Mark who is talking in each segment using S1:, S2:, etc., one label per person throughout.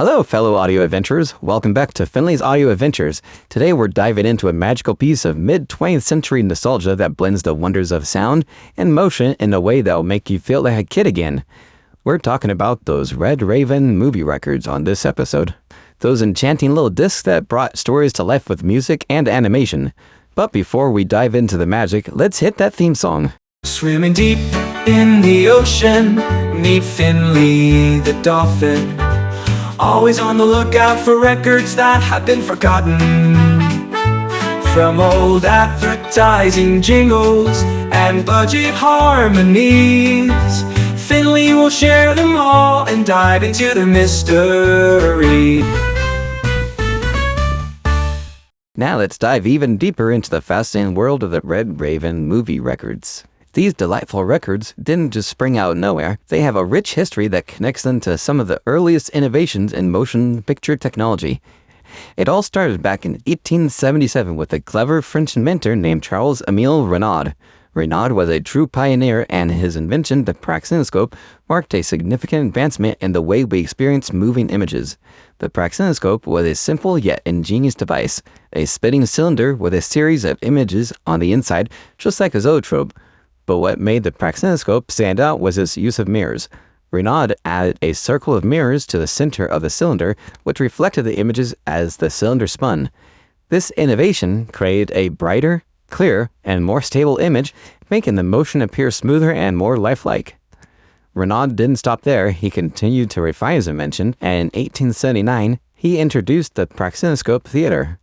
S1: Hello, fellow audio adventurers. Welcome back to Finnley's Audio Adventures. Today we're diving into a magical piece of mid-20th century nostalgia that blends the wonders of sound and motion in a way that will make you feel like a kid again. We're talking about those Red Raven movie records on this episode. Those enchanting little discs that brought stories to life with music and animation. But before we dive into the magic, let's hit that theme song.
S2: Swimming deep in the ocean, meet Finnley the Dolphin. Always on the lookout for records that have been forgotten. From old advertising jingles and budget harmonies, Finnley will share them all and dive into the mystery.
S1: Now let's dive even deeper into the fascinating world of the Red Raven movie records. These delightful records didn't just spring out of nowhere. They have a rich history that connects them to some of the earliest innovations in motion picture technology. It all started back in 1877 with a clever French inventor named Charles-Émile Renaud. Renaud was a true pioneer, and his invention, the praxinoscope, marked a significant advancement in the way we experience moving images. The praxinoscope was a simple yet ingenious device, a spinning cylinder with a series of images on the inside, just like a zoetrope. But what made the praxinoscope stand out was its use of mirrors. Renaud added a circle of mirrors to the center of the cylinder, which reflected the images as the cylinder spun. This innovation created a brighter, clearer, and more stable image, making the motion appear smoother and more lifelike. Renaud didn't stop there. He continued to refine his invention, and in 1879, he introduced the praxinoscope theater.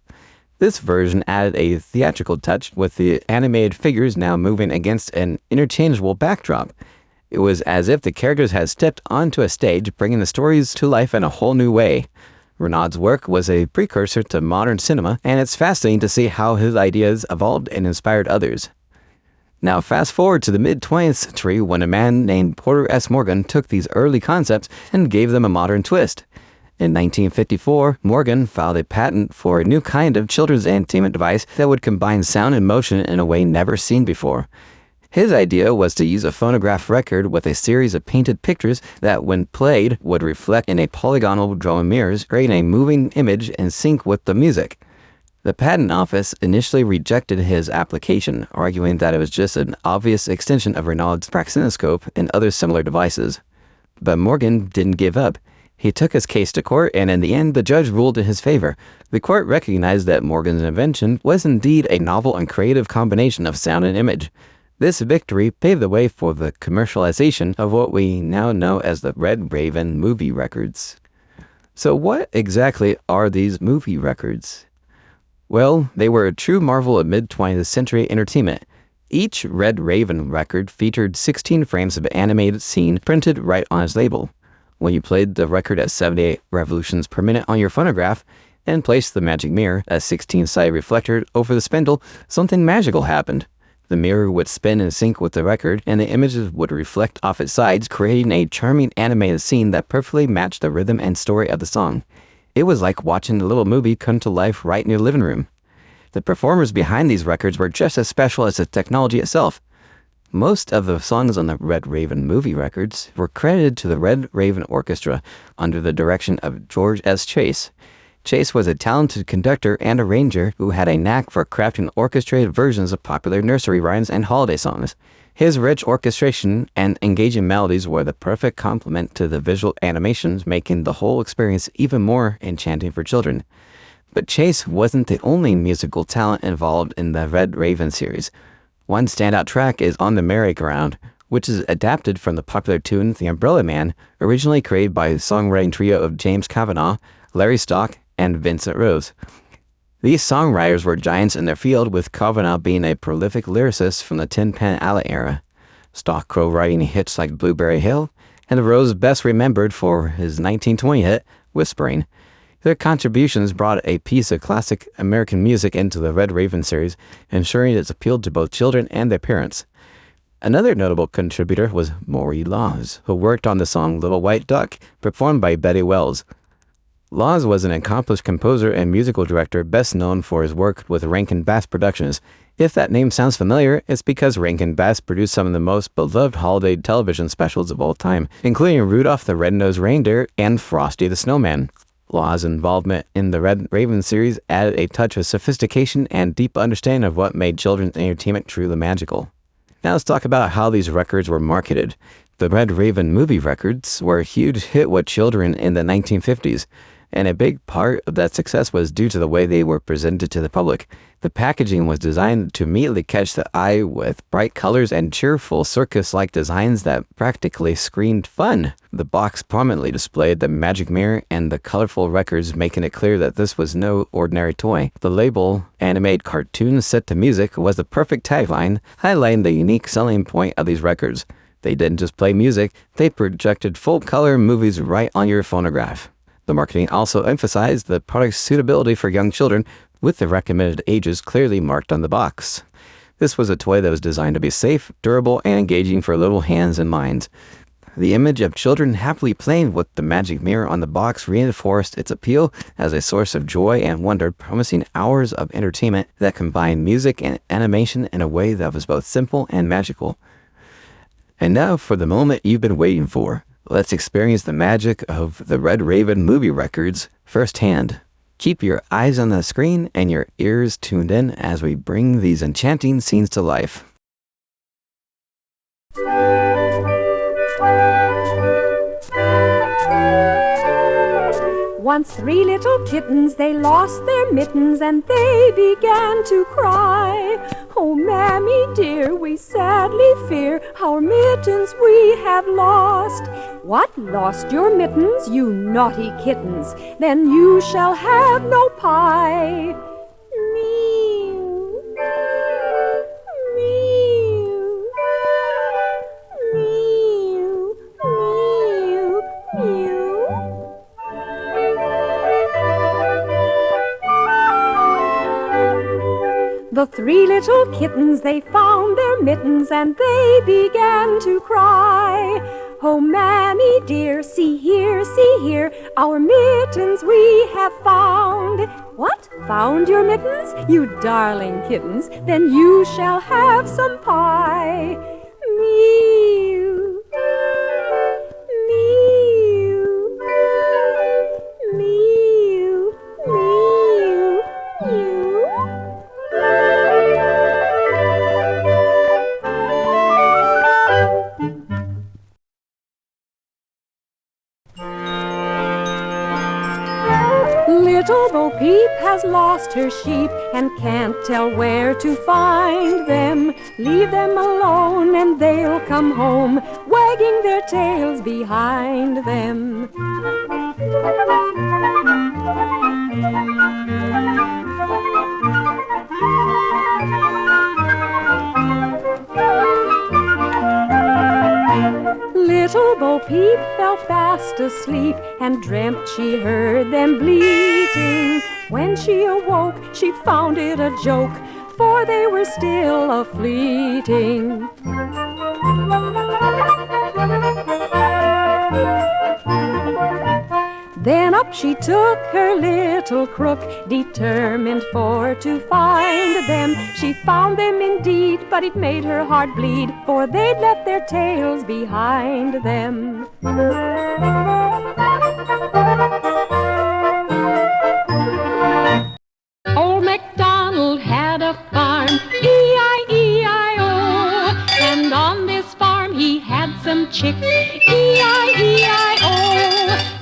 S1: This version added a theatrical touch, with the animated figures now moving against an interchangeable backdrop. It was as if the characters had stepped onto a stage, bringing the stories to life in a whole new way. Renaud's work was a precursor to modern cinema, and it's fascinating to see how his ideas evolved and inspired others. Now fast forward to the mid-20th century, when a man named Porter S. Morgan took these early concepts and gave them a modern twist. In 1954, Morgan filed a patent for a new kind of children's entertainment device that would combine sound and motion in a way never seen before. His idea was to use a phonograph record with a series of painted pictures that, when played, would reflect in a polygonal row of mirrors, creating a moving image in sync with the music. The patent office initially rejected his application, arguing that it was just an obvious extension of Renaud's praxinoscope and other similar devices. But Morgan didn't give up. He took his case to court, and in the end, the judge ruled in his favor. The court recognized that Morgan's invention was indeed a novel and creative combination of sound and image. This victory paved the way for the commercialization of what we now know as the Red Raven movie records. So what exactly are these movie records? Well, they were a true marvel of mid-20th century entertainment. Each Red Raven record featured 16 frames of animated scene printed right on its label. When you played the record at 78 revolutions per minute on your phonograph and placed the magic mirror, a 16-sided reflector, over the spindle, something magical happened. The mirror would spin in sync with the record, and the images would reflect off its sides, creating a charming animated scene that perfectly matched the rhythm and story of the song. It was like watching a little movie come to life right in your living room. The performers behind these records were just as special as the technology itself. Most of the songs on the Red Raven movie records were credited to the Red Raven Orchestra under the direction of George S. Chase. Chase was a talented conductor and arranger who had a knack for crafting orchestrated versions of popular nursery rhymes and holiday songs. His rich orchestration and engaging melodies were the perfect complement to the visual animations, making the whole experience even more enchanting for children. But Chase wasn't the only musical talent involved in the Red Raven series. One standout track is On the Merry-Go-Round, which is adapted from the popular tune The Umbrella Man, originally created by the songwriting trio of James Kavanagh, Larry Stock, and Vincent Rose. These songwriters were giants in their field, with Kavanagh being a prolific lyricist from the Tin Pan Alley era, Stock co-writing hits like Blueberry Hill, and Rose best remembered for his 1920 hit, Whispering. Their contributions brought a piece of classic American music into the Red Raven series, ensuring it appealed to both children and their parents. Another notable contributor was Maury Laws, who worked on the song Little White Duck, performed by Betty Wells. Laws was an accomplished composer and musical director best known for his work with Rankin Bass Productions. If that name sounds familiar, it's because Rankin Bass produced some of the most beloved holiday television specials of all time, including Rudolph the Red-Nosed Reindeer and Frosty the Snowman. Law's involvement in the Red Raven series added a touch of sophistication and deep understanding of what made children's entertainment truly magical. Now let's talk about how these records were marketed. The Red Raven movie records were a huge hit with children in the 1950s, and a big part of that success was due to the way they were presented to the public. The packaging was designed to immediately catch the eye with bright colors and cheerful circus-like designs that practically screamed fun. The box prominently displayed the magic mirror and the colorful records, making it clear that this was no ordinary toy. The label, "Animated cartoons set to music," was the perfect tagline, highlighting the unique selling point of these records. They didn't just play music, they projected full-color movies right on your phonograph. The marketing also emphasized the product's suitability for young children, with the recommended ages clearly marked on the box. This was a toy that was designed to be safe, durable, and engaging for little hands and minds. The image of children happily playing with the magic mirror on the box reinforced its appeal as a source of joy and wonder, promising hours of entertainment that combined music and animation in a way that was both simple and magical. And now for the moment you've been waiting for. Let's experience the magic of the Red Raven movie records firsthand. Keep your eyes on the screen and your ears tuned in as we bring these enchanting scenes to life.
S3: Once 3 little kittens, they lost their mittens and they began to cry. Oh, Mammy dear, we sadly fear our mittens we have lost. What, lost your mittens, you naughty kittens? Then you shall have no pie. Meow, meow, meow, meow, meow. The 3 little kittens, they found their mittens and they began to cry. Oh, Mammy dear, see here, our mittens we have found. What? Found your mittens? You darling kittens, then you shall have some pie. Mew, mew, mew, mew, mew. Little Bo-Peep has lost her sheep and can't tell where to find them. Leave them alone and they'll come home, wagging their tails behind them. Little Bo-Peep fell fast asleep and dreamt she heard them bleating. When she awoke, she found it a joke, for they were still a-fleeting. Then up she took her little crook, determined for to find them. She found them indeed, but it made her heart bleed, for they'd left their tails behind them. Old MacDonald had a farm, E-I-E-I-O, and on this farm he had some chicks, E-I-E-I-O.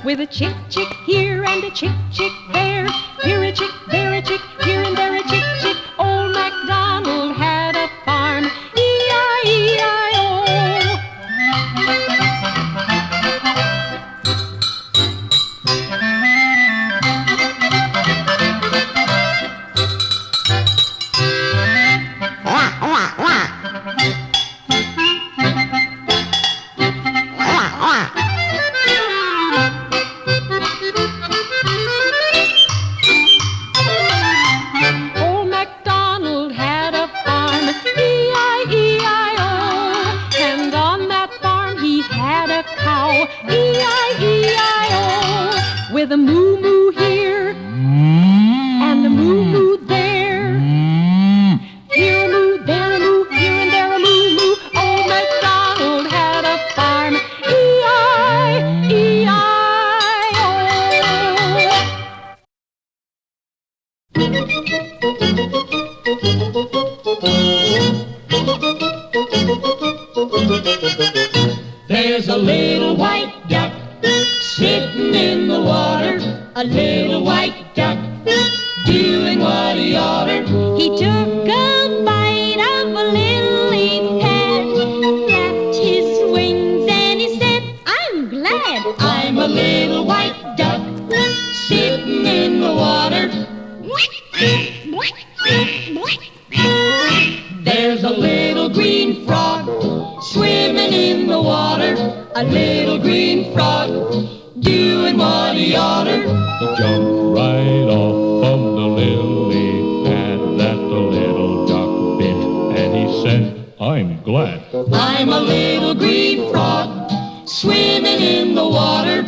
S3: With a chick, chick here and a chick, chick there. Here a chick, there a chick, here and there a chick, chick. Old MacDonald had a farm, E-I-E-I-O.
S4: There's a little white duck sitting in the water, a little white duck doing what he oughter.
S5: He took a bite of a lily pad, flapped his wings and he said, I'm glad.
S4: I'm a little white duck sitting in the water. There's a little green frog swimming in the water, a little green frog doing what he oughter.
S6: He jumped right off from the lily pad that the little duck bit, and he said, I'm glad.
S4: I'm a little green frog swimming in the water.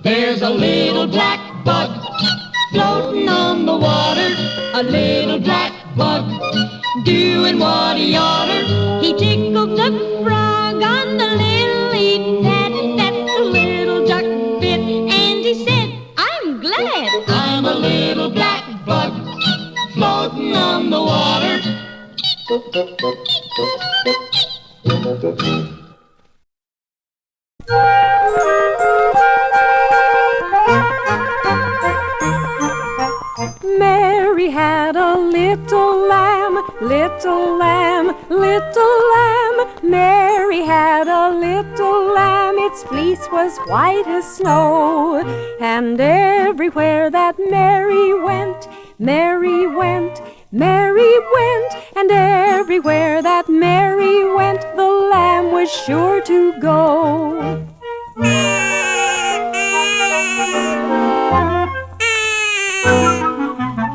S4: There's a little black bug floating on the water, a little black bug doing what he oughter.
S5: He tickled the frog on the lily pad that the little duck bit, and he said, I'm glad.
S4: I'm a little black bug floating on the water.
S3: Mary had a little lamb, little lamb, little lamb. Mary had a little lamb, its fleece was white as snow. And everywhere that Mary went, Mary went, Mary went. And everywhere that Mary went, the lamb was sure to go.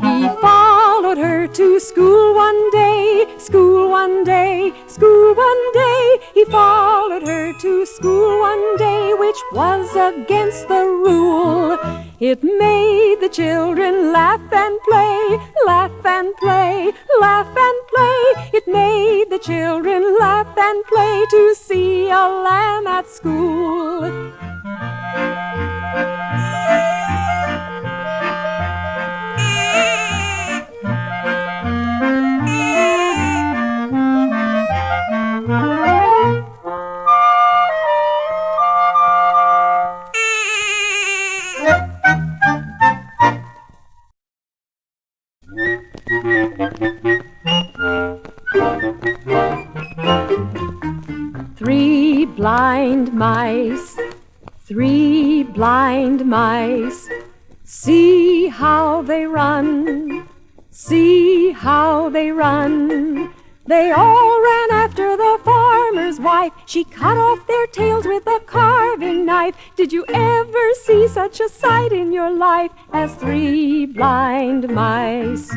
S3: He followed her to school one day, school one day, school one day. He followed her to school one day, which was against the rule. It made the children laugh and play, laugh and play, laugh and play. It made the children laugh and play to see a lamb at school. Three blind mice, three blind mice. See how they run, see how they run. They all ran after the farmer's wife. She cut off their tails with a carving knife. Did you ever see such a sight in your life as three blind mice?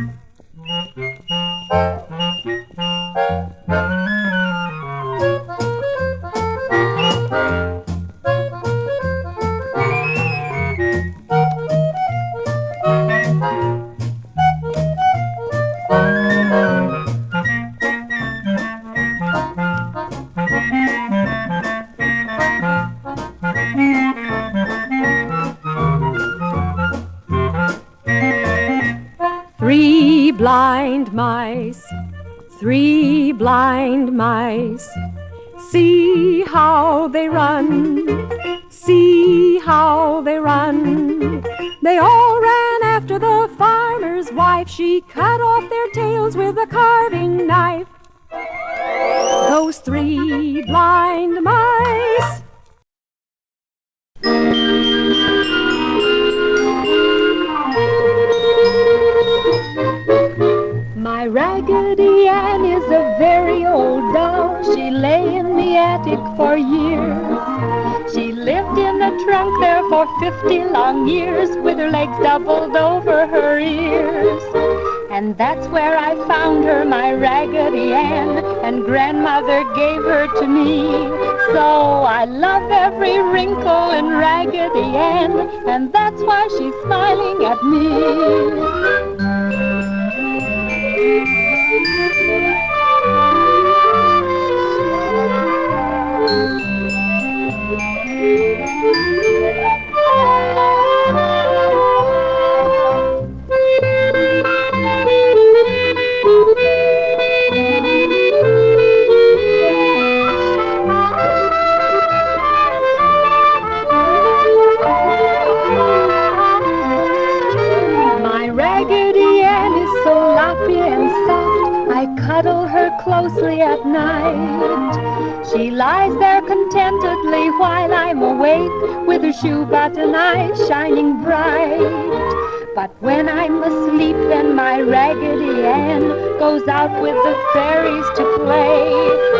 S3: Three blind mice, three blind mice. See how they run, see how they run. They all ran after the farmer's wife. She cut off their tails with a carving knife. Those three blind mice. My Raggedy Ann is a very old doll. She lay in the attic for years. She lived in the trunk there for 50 long years, with her legs doubled over her ears. And that's where I found her, my Raggedy Ann, and Grandmother gave her to me. So I love every wrinkle in Raggedy Ann, and that's why she's smiling at me. closely at night. She lies there contentedly while I'm awake, with her shoe button eyes shining bright. But when I'm asleep, then my Raggedy Ann goes out with the fairies to play.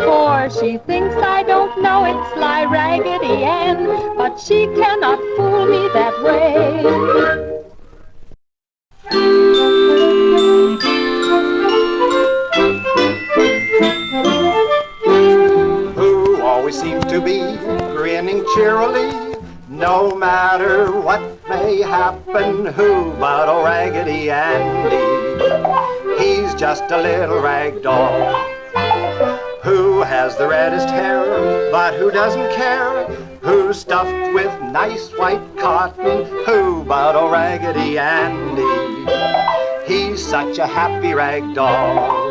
S3: For she thinks I don't know it's sly Raggedy Ann, but she cannot fool me that way.
S7: Who always seems to be grinning cheerily, no matter what may happen. Who but old Raggedy Andy? He's just a little rag doll who has the reddest hair, but who doesn't care. Who's stuffed with nice white cotton. Who but old Raggedy Andy? He's such a happy rag doll.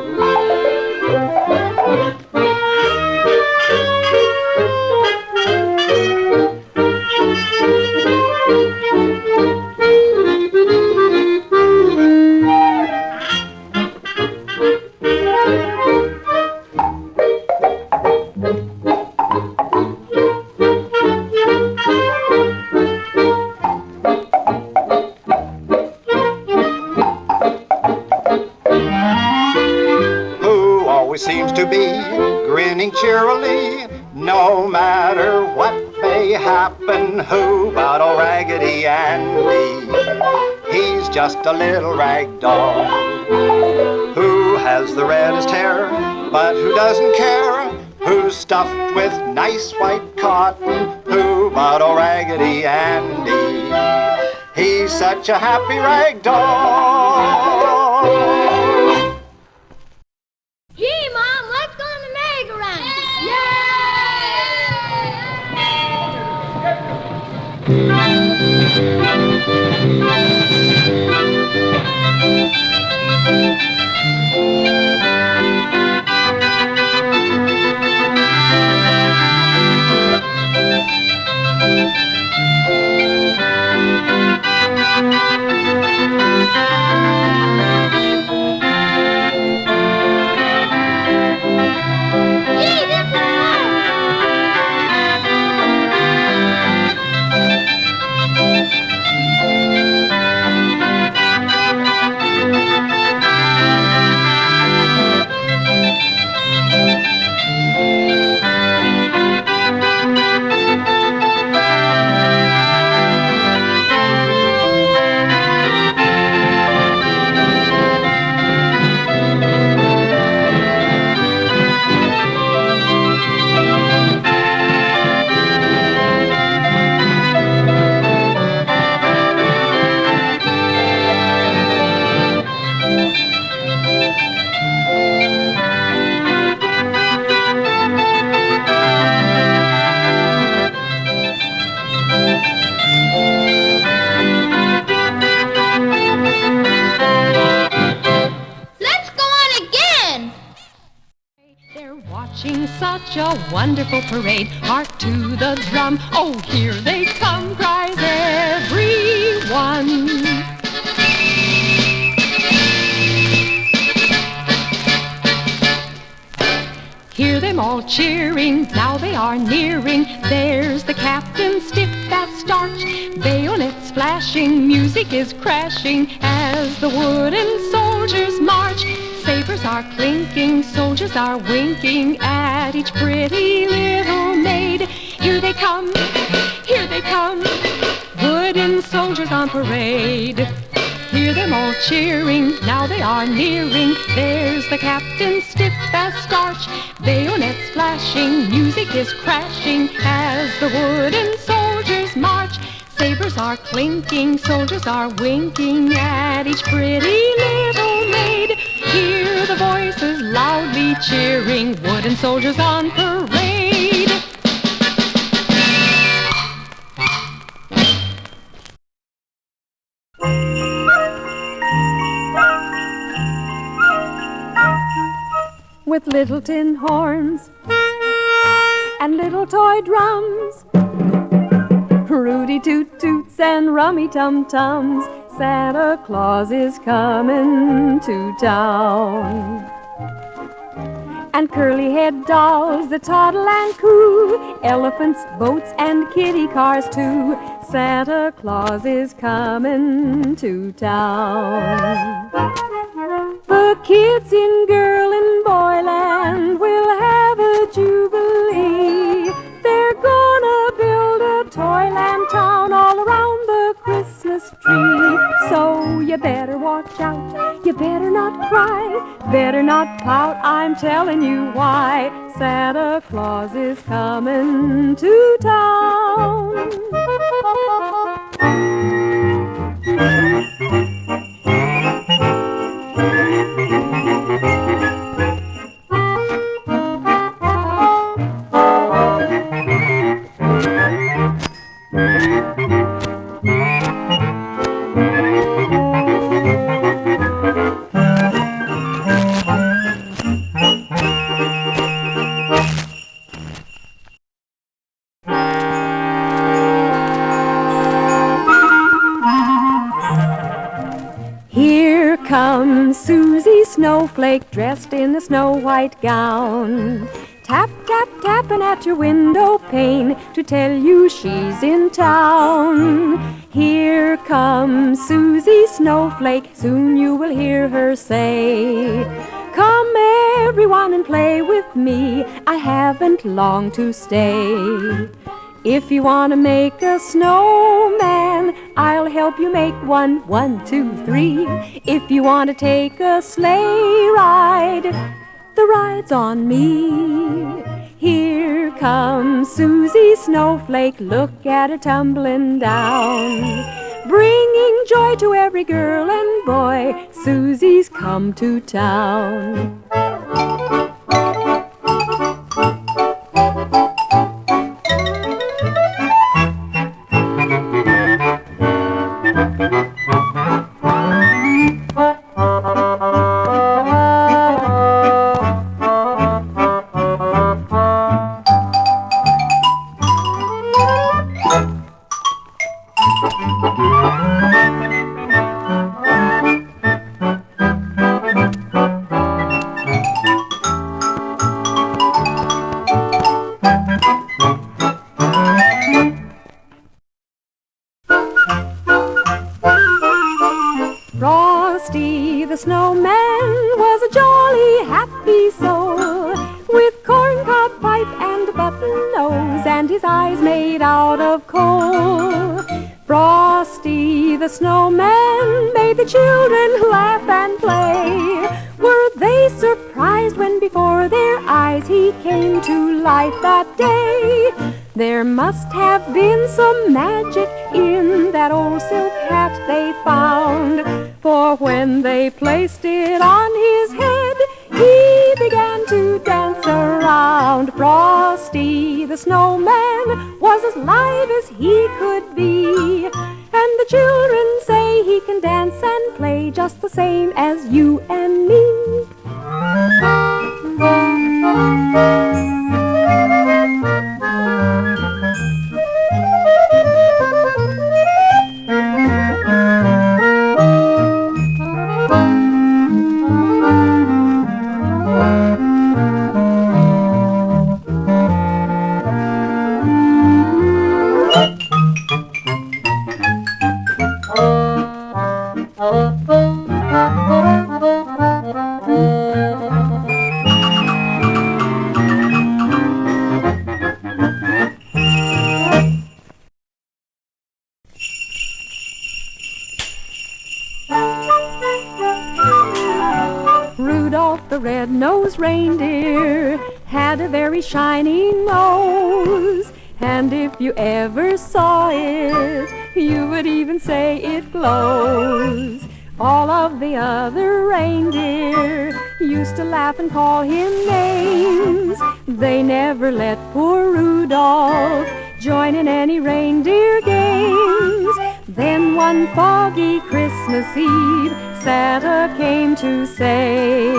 S7: Seems to be grinning cheerily, no matter what may happen. Who but old Raggedy Andy? He's just a little rag doll who has the reddest hair, but who doesn't care. Who's stuffed with nice white cotton. Who but old Raggedy Andy? He's such a happy rag doll.
S5: Gee, Mom, let's go on the merry-go-round.
S3: Such a wonderful parade, hark to the drum. Oh, here they come, cries everyone. Hear them all cheering, now they are nearing. There's the captain, stiff as starch, bayonets flashing, music is crashing as the wooden soldiers march. Sabers are clinking, soldiers are winking at each pretty little maid. Here they come, wooden soldiers on parade. Hear them all cheering, now they are nearing. There's the captain, stiff as starch, bayonets flashing, music is crashing as the wooden soldiers march. Sabers are clinking, soldiers are winking at each pretty little maid. Hear the voices loudly cheering, wooden soldiers on parade. With little tin horns and little toy drums, Rudy Toot Toots and Rummy Tum Tums, Santa Claus is coming to town. and curly-head dolls that toddle and coo, elephants, boats, and kitty cars too. Santa Claus is coming to town. The kids in girl and boyland will have a jubilee. They're gonna build a toyland town all around the Christmas tree. So you better watch out, you better not cry, better not pout, I'm telling you why. Santa Claus is coming to town. Here comes Susie Snowflake dressed in a snow-white gown. Tap, tap, tapping at your window pane to tell you she's in town. Here comes Susie Snowflake, soon you will hear her say, "Come everyone and play with me, I haven't long to stay." If you want to make a snowman, I'll help you make one, 1, 2, 3. If you want to take a sleigh ride, the ride's on me. Here comes Susie Snowflake, look at her tumbling down. Bringing joy to every girl and boy, Susie's come to town. Frosty the snowman was a jolly, happy soul, with corncob pipe and button nose, and his eyes made out of coal. Frosty the snowman made the children laugh and play. Were they surprised when before their eyes he came to life that day? There must have been some magic in that old silk hat they found, for when they placed it on his head, he began to dance around. Frosty the snowman was as live as he could be, and the children say he can dance and play just the same as you and me. Rudolph the red-nosed reindeer had a very shiny nose, and if you ever saw it, you would even say it glows. All of the other reindeer used to laugh and call him names. They never let poor Rudolph join in any reindeer games. Then one foggy Christmas Eve, Santa came to say,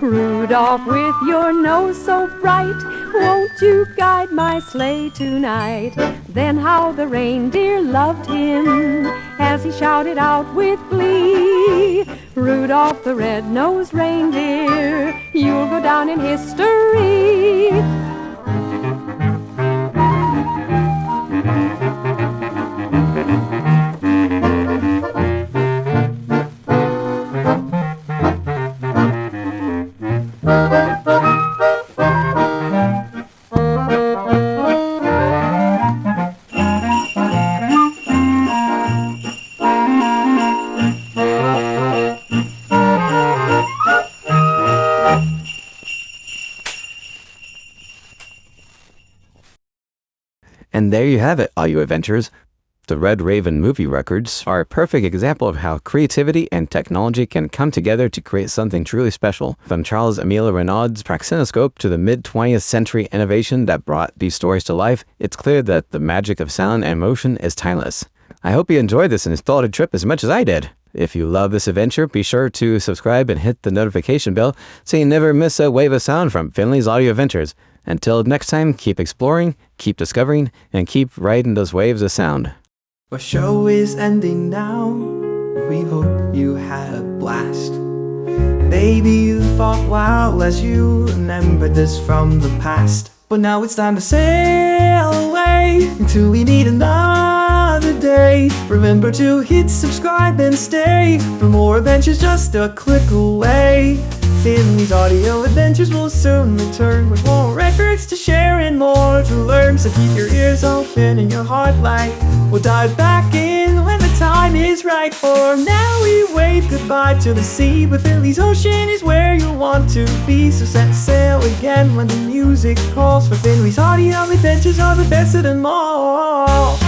S3: "Rudolph, with your nose so bright, won't you guide my sleigh tonight?" Then how the reindeer loved him as he shouted out with glee, Rudolph the red-nosed reindeer, you'll go down in history.
S1: And there you have it, all you adventurers. The Red Raven movie records are a perfect example of how creativity and technology can come together to create something truly special. From Charles Emile Renaud's praxinoscope to the mid-20th century innovation that brought these stories to life, it's clear that the magic of sound and motion is timeless. I hope you enjoyed this nostalgic trip as much as I did. If you love this adventure, be sure to subscribe and hit the notification bell so you never miss a wave of sound from Finnley's Audio Adventures. Until next time, keep exploring, keep discovering, and keep riding those waves of sound.
S2: Our show is ending now. We hope you had a blast. Maybe you thought, wow, as you remembered this from the past. But now it's time to sail away until we meet another day. Remember to hit subscribe and stay for more adventures just a click away. Finnley's Audio Adventures will soon return with more records to share and more to learn. So keep your ears open and your heart light. We'll dive back in when the time is right. For now we wave goodbye to the sea, but Finnley's Ocean is where you want to be. So set sail again when the music calls, for Finnley's Audio Adventures are the best of them all.